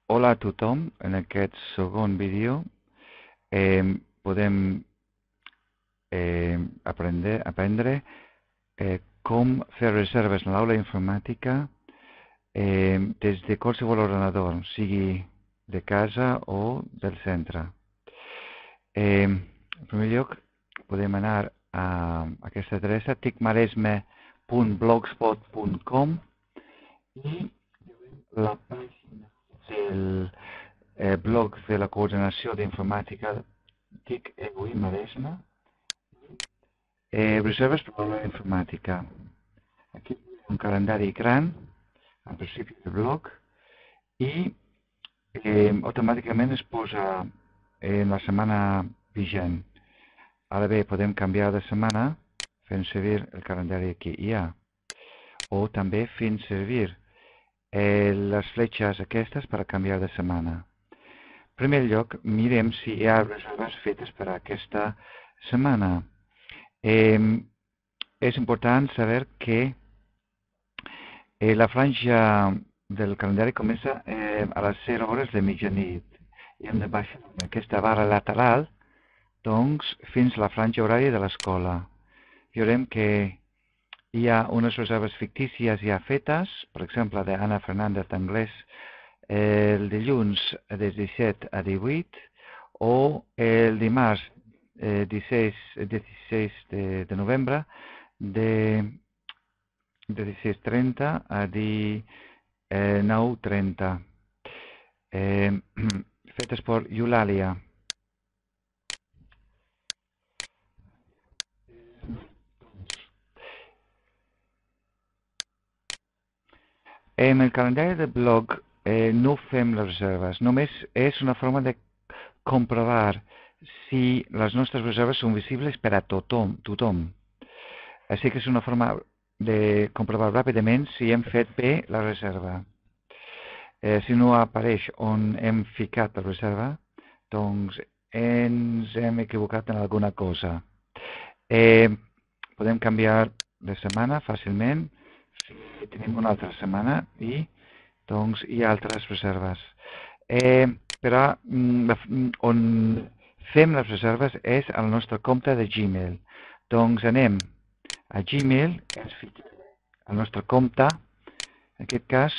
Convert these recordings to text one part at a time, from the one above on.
Hola a tothom, en aquest segon vídeo podem aprendre com fer reserves en l'aula informàtica des de qualsevol ordenador, sigui de casa o del centre. En primer lloc, podem anar a aquesta adreça, ticmaresme.blogspot.com, i la pàgina del blog de la coordinació d'informàtica TIC EUI Maresme, reserves per l'aula d'informàtica. Aquí un calendari gran, al principi del blog, i automàticament es posa en la setmana vigent. Ara bé, podem canviar de setmana fent servir el calendari que hi ha, o també fent servir les fletxes aquestes per a canviar de setmana. En primer lloc, mirem si hi ha reserves fetes per a aquesta setmana. És important saber que la franja del calendari comença a les 0 hores de mitjanit i hem de baixar aquesta barra lateral fins a la franja horària de l'escola. Veurem que hi ha unes reserves fictícies ja fetes, per exemple, d'Anna Fernández d'anglès el dilluns de 17 a 18 o el dimarts 16 de novembre de 16:30 a 19:30, fetes por Eulalia. En el calendari de blog no fem les reserves, només és una forma de comprovar si les nostres reserves són visibles per a tothom. Així que és una forma de comprovar ràpidament si hem fet bé la reserva. Si no apareix on hem ficat la reserva, doncs ens hem equivocat en alguna cosa. Podem canviar de setmana fàcilment si tenim una altra setmana i doncs hi ha altres reserves. Però on fem les reserves és al nostre compte de Gmail. Doncs anem a Gmail, ens fiquem al nostre compte. En aquest cas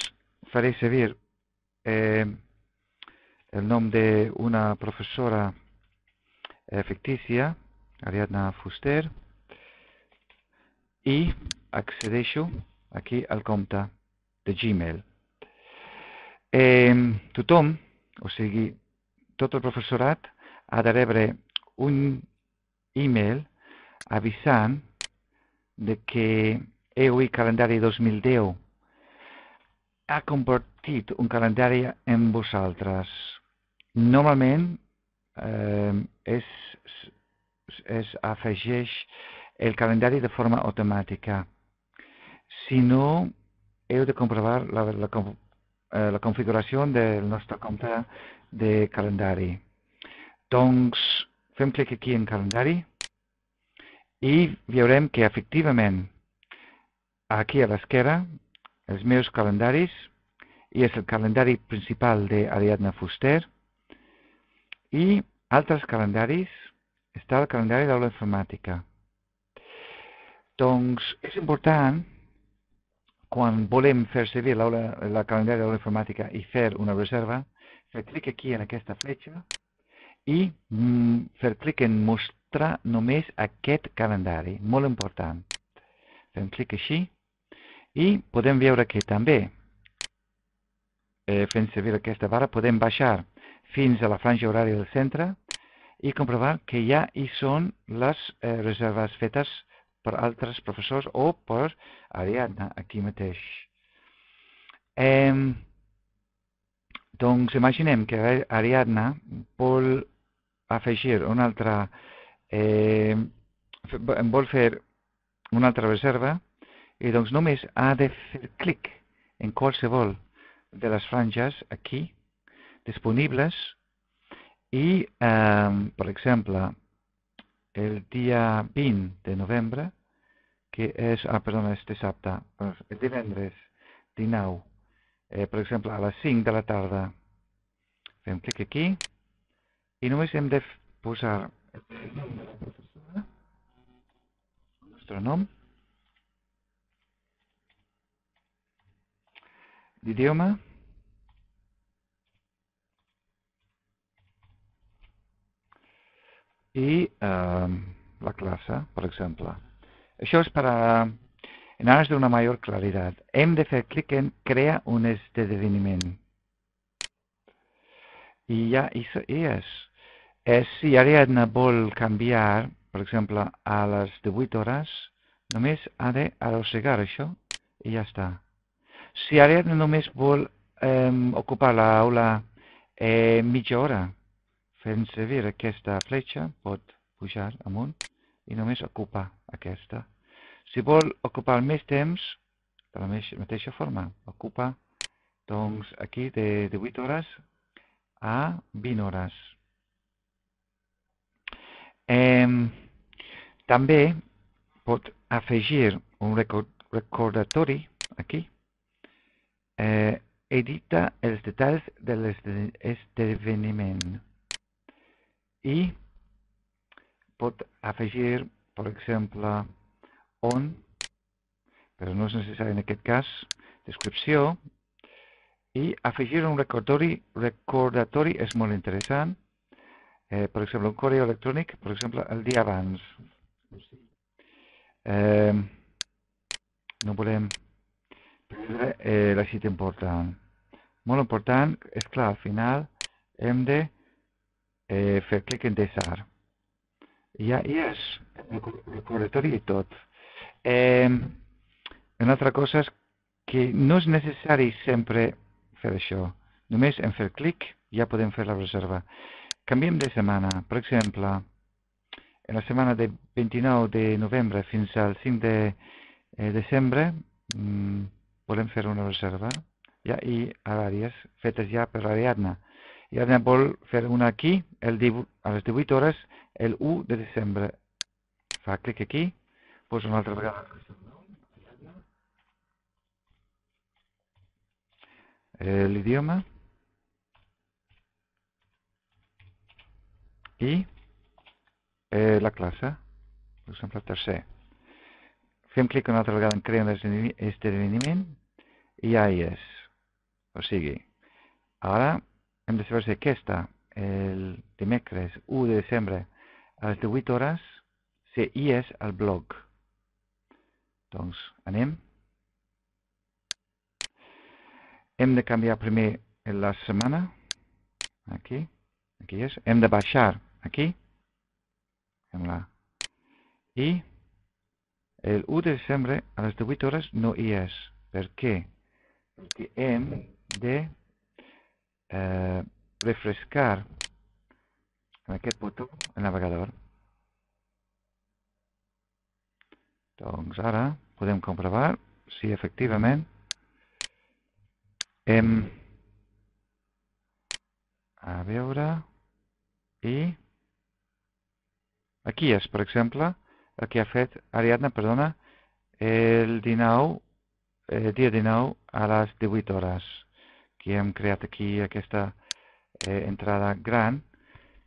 faré servir el nom d'una professora fictícia, Ariadna Fuster, i accedeixo aquí al compte de Gmail. Tothom, o sigui, tot el professorat ha de rebre un e-mail avisant de que EUI Calendari 2010 ha compartit un calendari amb vosaltres. Normalment es afegeix el calendari de forma automàtica. Si no, heu de comprovar la configuració del nostre compte de calendari. Doncs fem clic aquí en calendari i veurem que efectivament aquí a l'esquerra els meus calendaris i és el calendari principal d'Ariadna Fuster i altres calendaris està el calendari d'aula informàtica. Doncs és important, quan volem fer servir la calendari d'aula informàtica i fer una reserva, fer clic aquí en aquesta fletxa i fer clic en mostrar només aquest calendari, molt important. Fem clic així i podem veure que també, fent servir aquesta barra, podem baixar fins a la franja horària del centre i comprovar que ja hi són les reserves fetes per altres professors o per Ariadna, aquí mateix. Doncs imaginem que Ariadna vol afegir una altra, vol fer una altra reserva i doncs només ha de fer clic en qualsevol de les franges aquí disponibles i, per exemple, el dia 20 de novembre, que és, perdona, és dissabte, el divendres 19, per exemple, a les 5 de la tarda, Fem clic aquí i només hem de posar el nostre nom, l'idioma i la classe, per exemple. Això és per en aras de una mayor claridad. Hem de fer clic en crear un esdeveniment. I ja això és. Si Ariadna vol canviar, per exemple, a les 18 hores, només ha d'arrossegar això i ja està. Si Ariadna només vol ocupar l'aula mitja hora, fent servir aquesta fletxa, pot pujar amunt i només ocupar aquesta. Si vol ocupar més temps, de la mateixa forma, ocupa doncs aquí de 18 hores a 20 hores. També pot afegir un recordatori aquí. Edita els detalls de l'esdeveniment i pot afegir, per exemple, on, però no és necessari en aquest cas, descripció, i afegir un recordatori és molt interessant. Per exemple, un correu electrònic, per exemple, el dia abans. No volem perdre la cita important. Molt important, és clar, al final hem de fer clic en desar. Ja és el recordatori i tot. Una altra cosa és que no és necessari sempre fer això. Només en fer clic ja podem fer la reserva. Canviem de setmana. Per exemple, en la setmana de 29 de novembre fins al 5 de desembre volem fer una reserva ja, i horàries fetes ja per Ariadna. I Ariadna vol fer una aquí a les 18 hores el 1 de desembre. Fa clic aquí, posa una altra vegada l'idioma i la classe, per exemple, tercer. Fem clic una altra vegada en crear un esdeveniment i ja hi és. O sigui, ara hem de saber si aquesta, el dimecres 1 de desembre a les 18 hores, si hi és al blog. Doncs anem. Hem de canviar primer la setmana. Aquí és. Hem de baixar aquí. I el 1 de desembre a les 18 hores no hi és. Per què? Perquè hem de refrescar amb aquest botó el navegador. Doncs ara podem comprovar si efectivament hem a veure i aquí és, per exemple, el que ha fet Ariadna, perdona, el dia 19 a les 18 hores, que hem creat aquí aquesta entrada gran.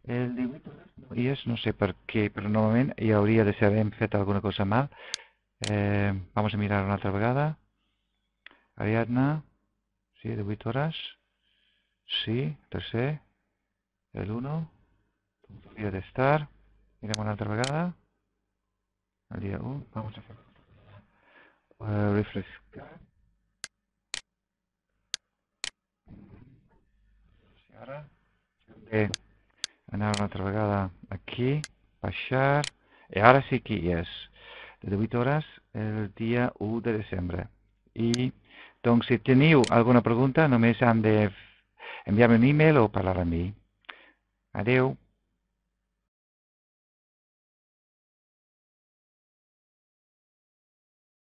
El 18 hores no hi és, no sé per què, però normalment hi hauria de ser hem fet alguna cosa mal. Vamos a mirar una altra vegada. Ariadna, sí, 18 hores. Sí, tercer, el 1, hauria d'estar. Mirem una altra vegada. El dia 1, vamos a fer refrescar. Ara hem de anar una altra vegada aquí, baixar, i ara sí que hi és. De 18 hores el dia 1 de desembre. I doncs si teniu alguna pregunta només han de enviar-me un e-mail o parlar amb mi. Adeu.